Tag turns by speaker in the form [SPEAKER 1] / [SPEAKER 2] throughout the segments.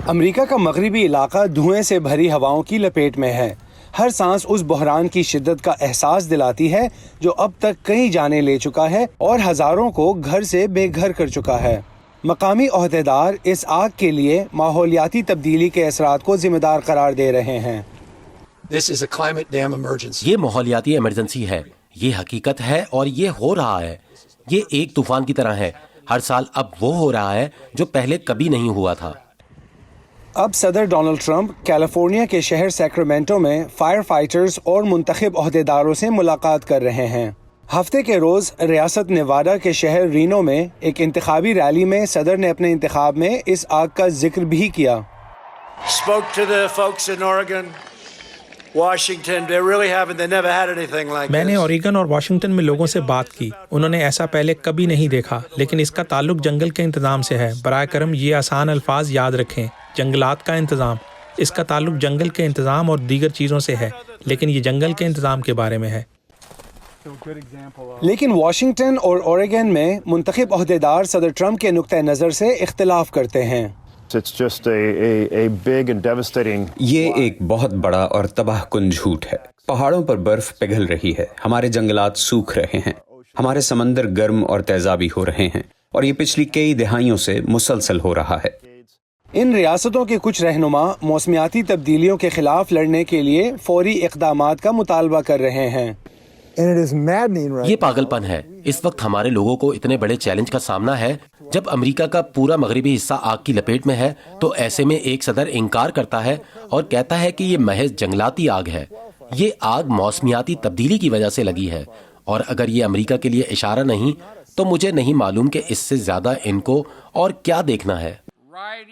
[SPEAKER 1] امریکہ کا مغربی علاقہ دھوئیں سے بھری ہواؤں کی لپیٹ میں ہے۔ ہر سانس اس بحران کی شدت کا احساس دلاتی ہے جو اب تک کئی جانیں لے چکا ہے اور ہزاروں کو گھر سے بے گھر کر چکا ہے۔ مقامی عہدیدار اس آگ کے لیے ماحولیاتی تبدیلی کے اثرات کو ذمہ دار قرار دے رہے ہیں۔
[SPEAKER 2] یہ ماحولیاتی ایمرجنسی ہے، یہ حقیقت ہے اور یہ ہو رہا ہے۔ یہ ایک طوفان کی طرح ہے، ہر سال اب وہ ہو رہا ہے جو پہلے کبھی نہیں ہوا تھا۔
[SPEAKER 1] اب صدر ڈونلڈ ٹرمپ کیلیفورنیا کے شہر سیکرامنٹو میں فائر فائٹرز اور منتخب عہدیداروں سے ملاقات کر رہے ہیں۔ ہفتے کے روز ریاست نیواڈا کے شہر رینو میں ایک انتخابی ریلی میں صدر نے اپنے انتخاب میں اس آگ کا ذکر بھی کیا۔
[SPEAKER 3] میں نے اوریگن اور واشنگٹن میں لوگوں سے بات کی، انہوں نے ایسا پہلے کبھی نہیں دیکھا، لیکن اس کا تعلق جنگل کے انتظام سے ہے۔ برائے کرم یہ آسان الفاظ یاد رکھیں، جنگلات کا انتظام۔ اس کا تعلق جنگل کے انتظام اور دیگر چیزوں سے ہے، لیکن یہ جنگل کے انتظام کے بارے میں ہے۔
[SPEAKER 1] لیکن واشنگٹن اور اوریگن میں منتخب عہدیدار صدر ٹرمپ کے نقطہ نظر سے اختلاف کرتے ہیں۔
[SPEAKER 4] یہ ایک بہت بڑا اور تباہ کن جھوٹ ہے۔ پہاڑوں پر برف پگھل رہی ہے، ہمارے جنگلات سوکھ رہے ہیں، ہمارے سمندر گرم اور تیزابی ہو رہے ہیں، اور یہ پچھلی کئی دہائیوں سے مسلسل ہو رہا ہے۔
[SPEAKER 1] ان ریاستوں کے کچھ رہنما موسمیاتی تبدیلیوں کے خلاف لڑنے کے لیے فوری اقدامات کا مطالبہ کر رہے ہیں۔
[SPEAKER 2] یہ پاگل پن ہے۔ اس وقت ہمارے لوگوں کو اتنے بڑے چیلنج کا سامنا ہے۔ جب امریکہ کا پورا مغربی حصہ آگ کی لپیٹ میں ہے تو ایسے میں ایک صدر انکار کرتا ہے اور کہتا ہے کہ یہ محض جنگلاتی آگ ہے۔ یہ آگ موسمیاتی تبدیلی کی وجہ سے لگی ہے، اور اگر یہ امریکہ کے لیے اشارہ نہیں تو مجھے نہیں معلوم کہ اس سے زیادہ ان کو اور کیا دیکھنا ہے۔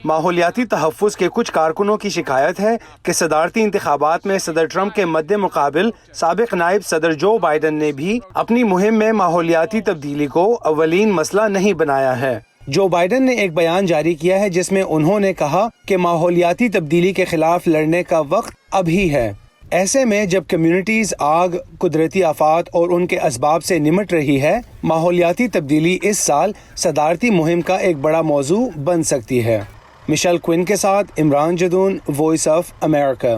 [SPEAKER 1] ماحولیاتی تحفظ کے کچھ کارکنوں کی شکایت ہے کہ صدارتی انتخابات میں صدر ٹرمپ کے مد مقابل سابق نائب صدر جو بائیڈن نے بھی اپنی مہم میں ماحولیاتی تبدیلی کو اولین مسئلہ نہیں بنایا ہے۔ جو بائیڈن نے ایک بیان جاری کیا ہے جس میں انہوں نے کہا کہ ماحولیاتی تبدیلی کے خلاف لڑنے کا وقت ابھی ہے۔ ایسے میں جب کمیونٹیز آگ، قدرتی آفات اور ان کے اسباب سے نمٹ رہی ہے، ماحولیاتی تبدیلی اس سال صدارتی مہم کا ایک بڑا موضوع بن سکتی ہے۔ مشیل کوئن کے ساتھ Imran Jadoon, Voice of America.